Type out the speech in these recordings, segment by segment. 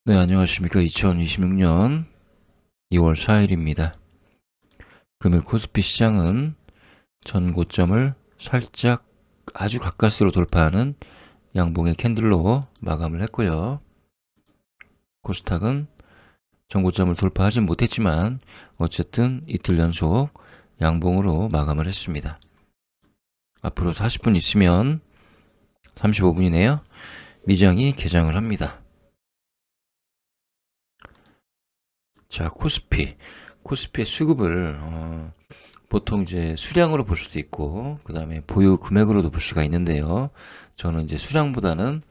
네, 안녕하십니까. 2026년 2월 4일입니다. 금일 코스피 시장은 전 고점을 살짝 아주 가까스로 돌파하는 양봉의 캔들로 마감을 했고요. 코스닥은 전 고점을 돌파하진 못했지만 어쨌든 이틀 연속 양봉으로 마감을 했습니다. 앞으로 40분 있으면 35분이네요. 미장이 개장을 합니다. 자, 코스피의 수급을 보통 이제 수량으로 볼 수도 있고, 그 다음에 보유 금액으로도 볼 수가 있는데요. 저는 이제 수량보다는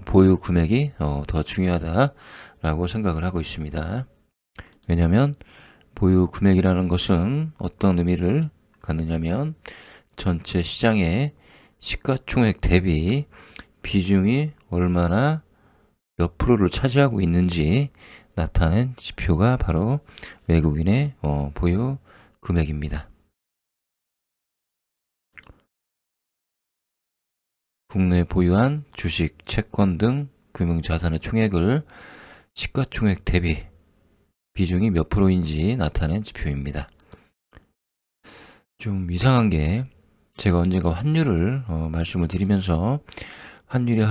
보유 금액이 더 중요하다라고 생각을 하고 있습니다. 왜냐하면 보유 금액이라는 것은 어떤 의미를 갖느냐면 전체 시장의 시가총액 대비 비중이 얼마나 몇 프로를 차지하고 있는지 나타낸 지표가 바로 외국인의 보유 금액입니다. 국내에 보유한 주식, 채권 등 금융자산의 총액을 시가총액 대비 비중이 몇 프로인지 나타낸 지표입니다. 좀 이상한 게 제가 언젠가 환율을 말씀을 드리면서 환율이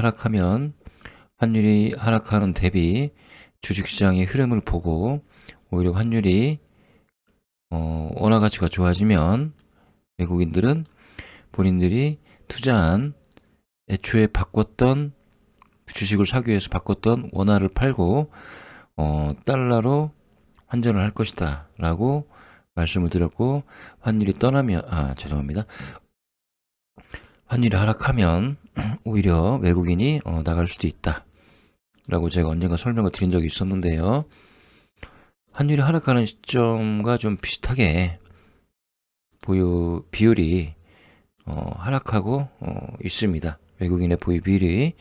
하락하는 대비 주식시장의 흐름을 보고 오히려 환율이 원화 가치가 좋아지면 외국인들은 본인들이 투자한 애초에 바꿨던 주식을 사기 위해서 바꿨던 원화를 팔고 달러로 환전을 할 것이다 라고 말씀을 드렸고, 환율이 하락하면 오히려 외국인이 나갈 수도 있다 라고 제가 언젠가 설명을 드린 적이 있었는데요. 환율이 하락하는 시점과 좀 비슷하게 보유 비율이 하락하고 있습니다. 외국인의 보유 비율이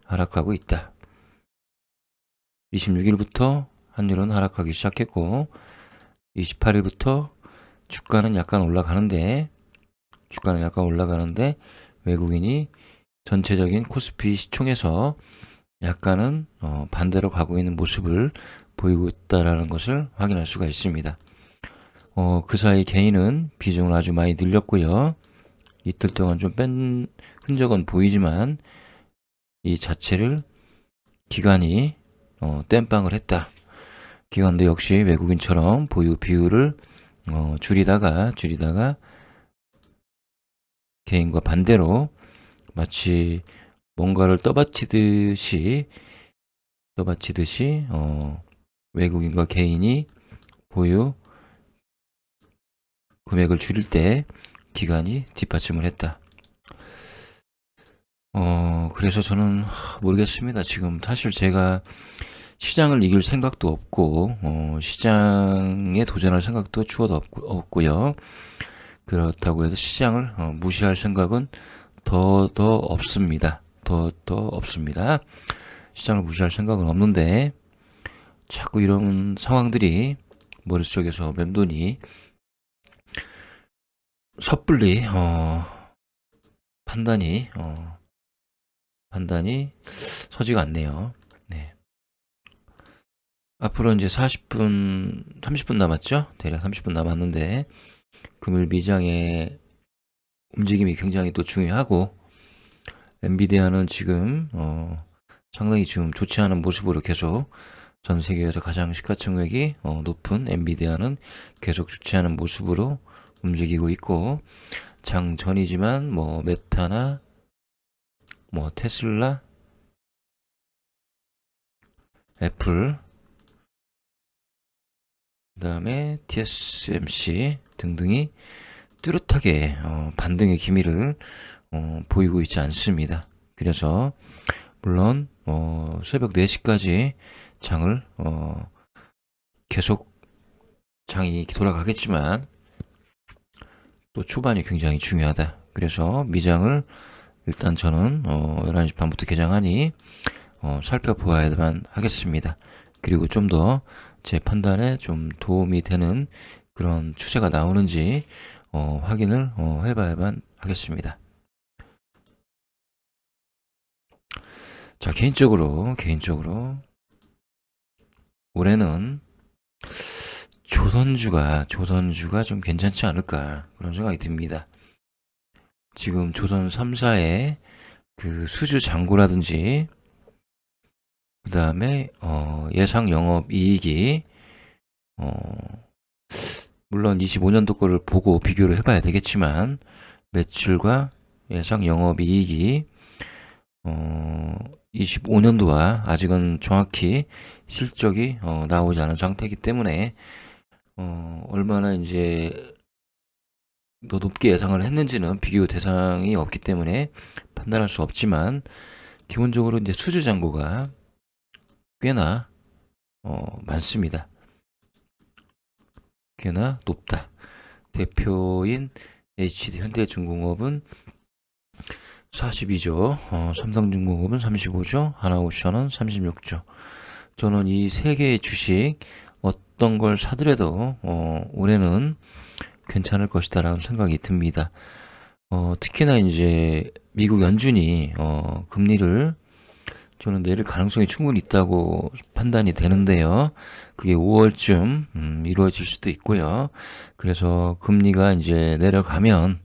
하락하고 있다. 26일부터 환율은 하락하기 시작했고 28일부터 주가는 약간 올라가는데 외국인이 전체적인 코스피 시총에서 약간은 반대로 가고 있는 모습을 보이고 있다는 것을 확인할 수가 있습니다. 그 사이 개인은 비중을 아주 많이 늘렸고요. 이틀 동안 좀 뺀 흔적은 보이지만 이 자체를 기관이 땜빵을 했다. 기관도 역시 외국인처럼 보유 비율을 줄이다가 개인과 반대로 마치 뭔가를 떠받치듯이 외국인과 개인이 보유 금액을 줄일 때 기관이 뒷받침을 했다. 그래서 저는 모르겠습니다. 지금 사실 제가 시장을 이길 생각도 없고 시장에 도전할 생각도 추워도 없고요. 그렇다고 해서 시장을 무시할 생각은 더 없습니다. 더 없습니다. 시장을 무시할 생각은 없는데 자꾸 이런 상황들이 머릿속에서 맴도니 섣불리 판단이 서지가 않네요. 네. 앞으로 이제 30분 남았죠? 대략 30분 남았는데 금일 미장의 움직임이 굉장히 또 중요하고, 엔비디아는 지금 상당히 지금 좋지 않은 모습으로 계속 전 세계에서 가장 시가총액이 높은 엔비디아는 계속 좋지 않은 모습으로 움직이고 있고, 장 전이지만 뭐 메타나 뭐 테슬라, 애플, 그 다음에 TSMC 등등이 뚜렷하게 반등의 기미를 보이고 있지 않습니다. 그래서 물론 새벽 4시까지 장을 계속 장이 돌아가겠지만 또 초반이 굉장히 중요하다. 그래서 미장을 일단 저는 11시 반부터 개장하니 살펴보아야만 하겠습니다. 그리고 좀 더 제 판단에 좀 도움이 되는 그런 추세가 나오는지 확인을 해봐야만 하겠습니다. 자, 개인적으로 올해는 조선주가 좀 괜찮지 않을까 그런 생각이 듭니다. 지금 조선 3사의 그 수주 잔고라든지 그 다음에 예상 영업 이익이 물론 25년도 거를 보고 비교를 해봐야 되겠지만 매출과 예상 영업 이익이 25년도와 아직은 정확히 실적이 나오지 않은 상태이기 때문에 얼마나 이제 더 높게 예상을 했는지는 비교 대상이 없기 때문에 판단할 수 없지만 기본적으로 이제 수주 잔고가 꽤나 많습니다. 꽤나 높다. 대표인 HD 현대중공업은 42조, 삼성중공업은 35조, 하나오션은 36조. 저는 이 세 개의 주식 어떤 걸 사더라도 올해는 괜찮을 것이다라는 생각이 듭니다. 특히나 이제 미국 연준이 금리를 저는 내릴 가능성이 충분히 있다고 판단이 되는데요. 그게 5월쯤 이루어질 수도 있고요. 그래서 금리가 이제 내려가면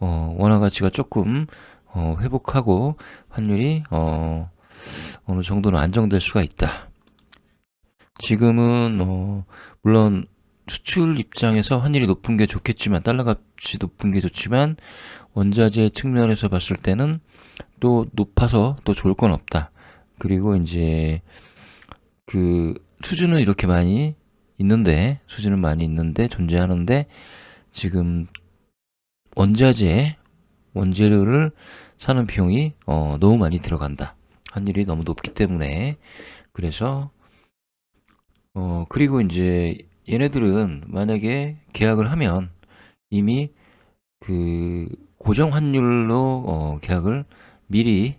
원화 가치가 조금 회복하고 환율이 어느 정도는 안정될 수가 있다. 지금은 물론 수출 입장에서 환율이 높은 게 좋겠지만 달러 값이 높은 게 좋지만 원자재 측면에서 봤을 때는 또 높아서 또 좋을 건 없다. 그리고 이제 그 수준은 이렇게 많이 있는데 존재하는데 지금 원재료를 사는 비용이 너무 많이 들어간다. 환율이 너무 높기 때문에. 그래서 그리고 이제 얘네들은 만약에 계약을 하면 이미 그 고정 환율로 계약을 미리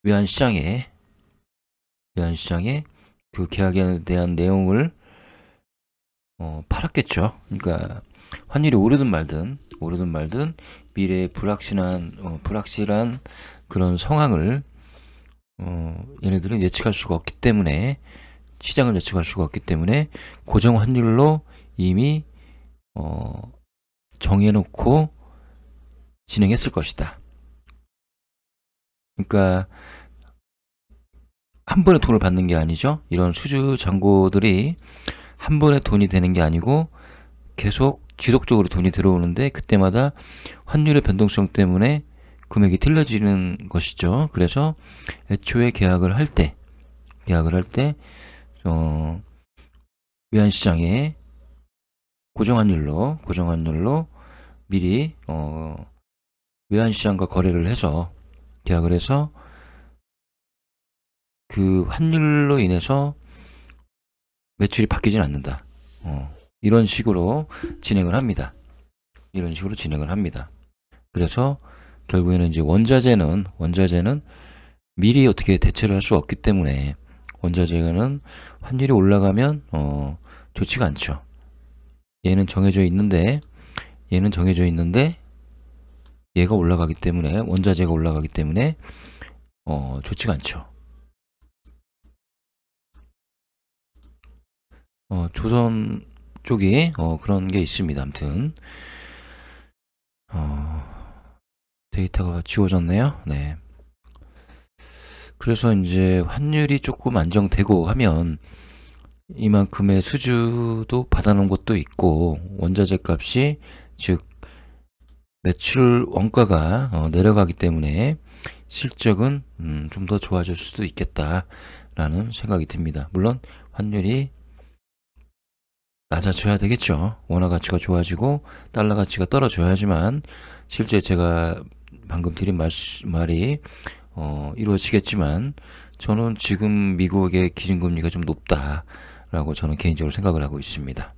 외환시장에 그 계약에 대한 내용을 팔았겠죠. 그러니까 환율이 오르든 말든 미래에 불확실한 그런 상황을 얘네들은 예측할 수가 없기 때문에 시장을 예측할 수가 없기 때문에 고정 환율로 이미 정해놓고 진행했을 것이다. 그러니까 한 번에 돈을 받는 게 아니죠. 이런 수주 잔고들이 한 번에 돈이 되는 게 아니고 계속 지속적으로 돈이 들어오는데 그때마다 환율의 변동성 때문에 금액이 틀려지는 것이죠. 그래서 애초에 계약을 할 때 외환시장에 고정 환율로 미리 외환시장과 거래를 해서 계약을 해서 그 환율로 인해서 매출이 바뀌진 않는다. 이런 식으로 진행을 합니다. 그래서 결국에는 이제 원자재는 미리 어떻게 대처를 할 수 없기 때문에 원자재는 환율이 올라가면 좋지가 않죠. 얘는 정해져 있는데 얘가 올라가기 때문에 원자재가 올라가기 때문에 좋지가 않죠. 조선 쪽이 그런 게 있습니다. 아무튼 데이터가 지워졌네요. 네. 그래서 이제 환율이 조금 안정되고 하면 이만큼의 수주도 받아놓은 것도 있고 원자재 값이 즉 매출 원가가 내려가기 때문에 실적은 좀 더 좋아질 수도 있겠다라는 생각이 듭니다. 물론 환율이 낮아져야 되겠죠. 원화 가치가 좋아지고 달러 가치가 떨어져야지만 실제 제가 방금 드린 말이 이루어지겠지만 저는 지금 미국의 기준금리가 좀 높다라고 저는 개인적으로 생각을 하고 있습니다.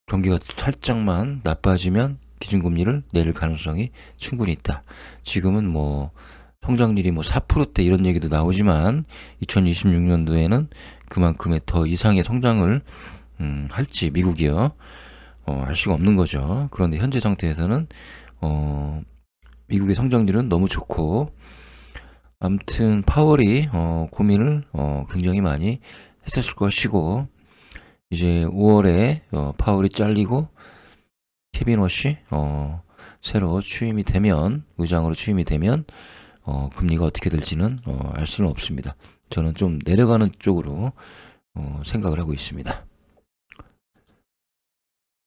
경기가 살짝만 나빠지면 기준금리를 내릴 가능성이 충분히 있다. 지금은 성장률이 4%대 이런 얘기도 나오지만 2026년도에는 그만큼의 더 이상의 성장을 할지 미국이요 알 수가 없는 거죠. 그런데 현재 상태에서는 미국의 성장률은 너무 좋고 아무튼 파월이 고민을 굉장히 많이 했었을 것이고, 이제 5월에 파월이 잘리고 케빈 워시 새로 취임이 되면, 의장으로 취임이 되면 금리가 어떻게 될지는 알 수는 없습니다. 저는 좀 내려가는 쪽으로 생각을 하고 있습니다.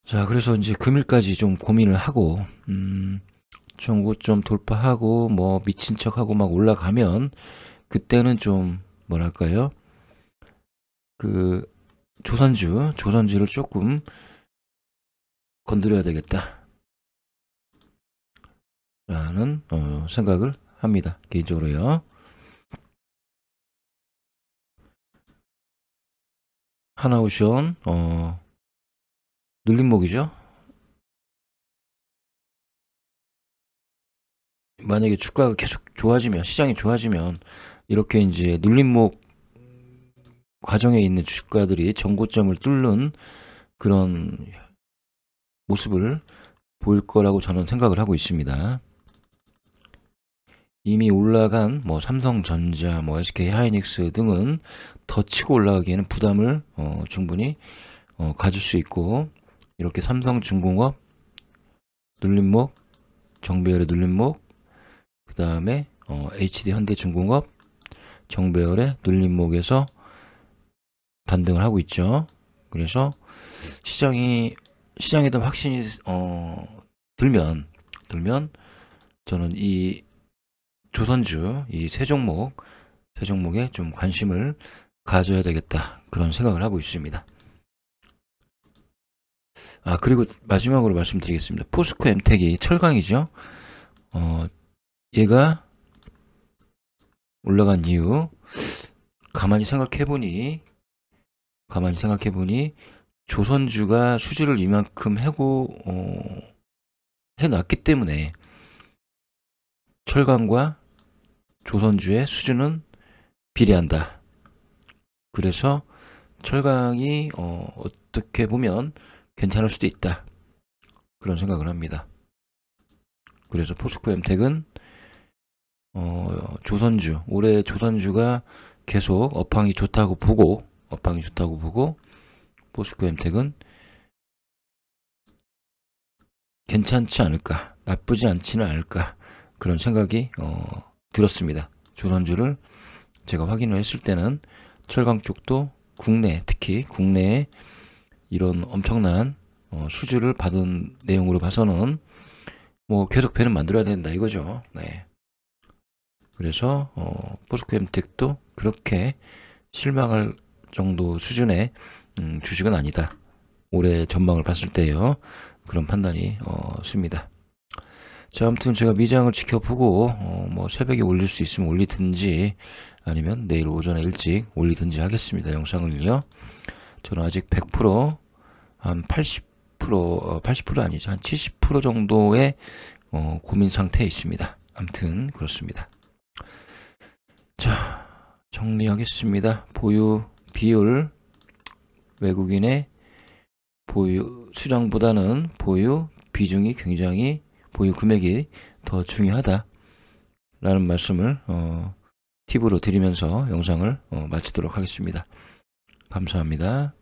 자, 그래서 이제 금일까지 좀 고민을 하고 전고점 돌파하고 뭐 미친 척하고 막 올라가면 그때는 좀 뭐랄까요? 그 조선주를 조금 건드려야 되겠다 라는 생각을 합니다. 개인적으로요. 하나오션 눌림목이죠. 만약에 주가가 계속 좋아지면, 시장이 좋아지면 이렇게 이제 눌림목 과정에 있는 주가들이 전고점을 뚫는 그런 모습을 보일 거라고 저는 생각을 하고 있습니다. 이미 올라간 뭐 삼성전자, 뭐 SK 하이닉스 등은 더 치고 올라가기에는 부담을 충분히 가질 수 있고, 이렇게 삼성중공업 눌림목, 정배열의 눌림목, 그 다음에 HD 현대중공업 정배열의 눌림목에서 단등을 하고 있죠. 그래서 시장에 대한 확신이 들면 저는 이 조선주 이 세 종목에 좀 관심을 가져야 되겠다, 그런 생각을 하고 있습니다. 그리고 마지막으로 말씀드리겠습니다. 포스코 엠텍이 철강이죠. 얘가 올라간 이유 가만히 생각해보니 조선주가 수주를 이만큼 해놨기 때문에 철강과 조선주의 수주는 비례한다. 그래서 철강이 어떻게 보면 괜찮을 수도 있다, 그런 생각을 합니다. 그래서 포스코 엠텍은 올해 조선주가 계속 업황이 좋다고 보고 포스코 엠텍은 괜찮지 않을까, 나쁘지 않지는 않을까, 그런 생각이 들었습니다. 조선주를 제가 확인을 했을 때는 철강 쪽도 특히 국내에 이런 엄청난 수주를 받은 내용으로 봐서는 뭐 계속 배는 만들어야 된다 이거죠. 네. 그래서 포스코 엠텍도 그렇게 실망할 정도 수준의 주식은 아니다. 올해 전망을 봤을 때요. 그런 판단이 씁니다. 자, 아무튼 제가 미장을 지켜보고 뭐 새벽에 올릴 수 있으면 올리든지 아니면 내일 오전에 일찍 올리든지 하겠습니다. 영상을요. 저는 아직 100%, 한 80% 아니죠. 한 70% 정도의 고민 상태에 있습니다. 아무튼 그렇습니다. 자, 정리하겠습니다. 보유 비율, 외국인의 보유 수량보다는 보유 비중이 굉장히, 보유 금액이 더 중요하다 라는 말씀을 팁으로 드리면서 영상을 마치도록 하겠습니다. 감사합니다.